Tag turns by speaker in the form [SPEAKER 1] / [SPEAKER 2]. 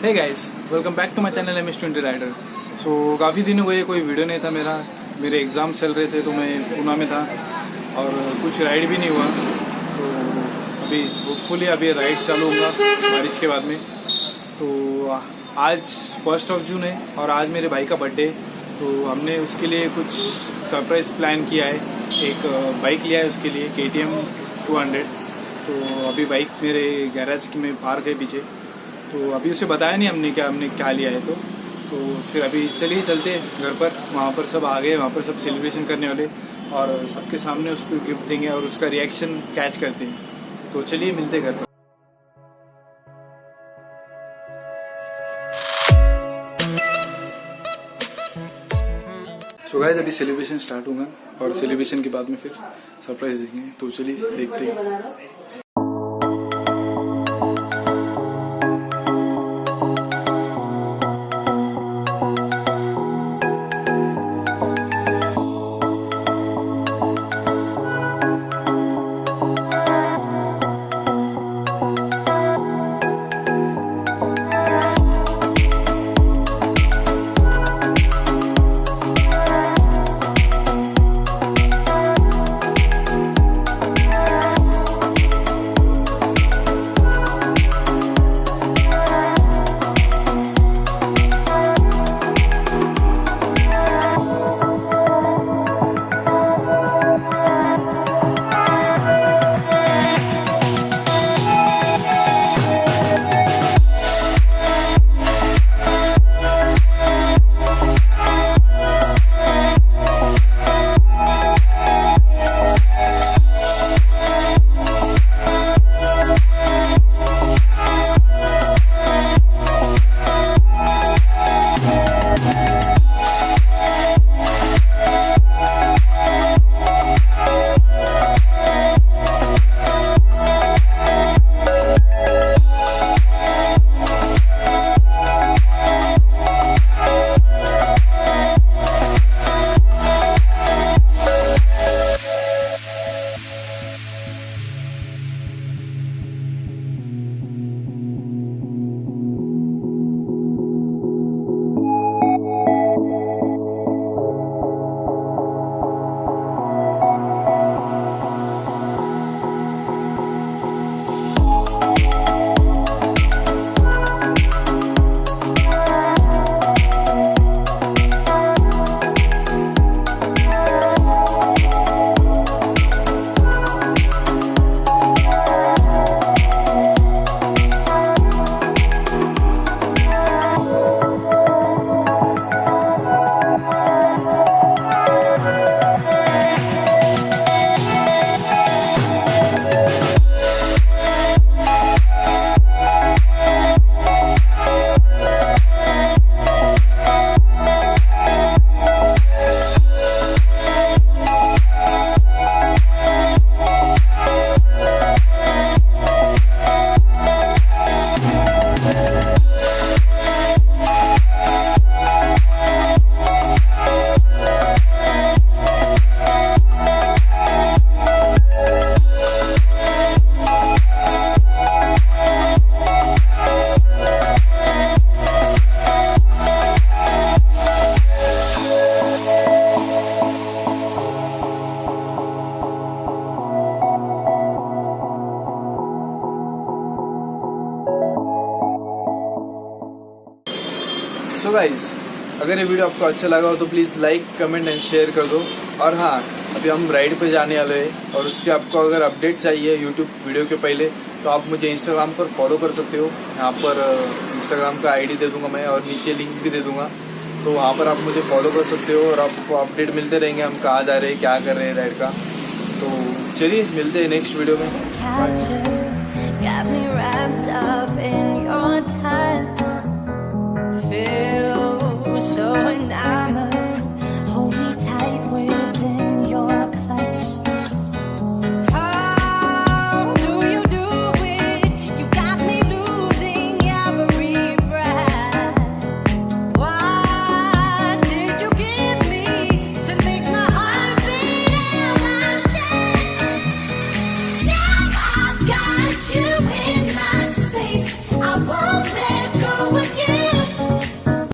[SPEAKER 1] Hey guys, welcome back to my channel MS20 rider. So काफ़ी दिन हुए कोई वीडियो नहीं था मेरे एग्ज़ाम चल रहे थे तो मैं पूना में था और कुछ राइड भी नहीं हुआ। तो अभी होपफुली अभी राइड चालू होगा बारिश के बाद में। तो आज 1 जून है और आज मेरे भाई का बर्थडे, तो हमने उसके लिए कुछ सरप्राइज़ प्लान किया है। एक बाइक लिया है उसके लिए KTM 200। तो अभी बाइक मेरे गैराज में पार्क है पीछे, तो अभी उसे बताया नहीं हमने क्या लिया है। तो फिर अभी चलिए चलते हैं घर पर। वहाँ पर सब आ गए, वहाँ पर सब सेलिब्रेशन करने वाले और सबके सामने उसको गिफ्ट देंगे और उसका रिएक्शन कैच करते हैं। तो चलिए मिलते हैं घर पर। सो गाइस, अभी सेलिब्रेशन स्टार्ट होगा और सेलिब्रेशन के बाद में फिर सरप्राइज देंगे। तो चलिए देखते हैं। सो गाइज, अगर ये वीडियो आपको अच्छा लगा हो तो please like, comment and share कर दो। और हाँ, अभी हम राइड पे जाने वाले हैं और उसके आपको अगर अपडेट चाहिए यूट्यूब वीडियो के पहले तो आप मुझे इंस्टाग्राम पर फॉलो कर सकते हो। यहाँ पर इंस्टाग्राम का ID दे दूंगा मैं और नीचे लिंक भी दे दूंगा, तो वहाँ पर आप मुझे फॉलो कर सकते हो और आपको अपडेट मिलते रहेंगे हम कहाँ जा रहे हैं, क्या कर रहे हैं राइड का। तो चलिए मिलते हैं नेक्स्ट वीडियो में।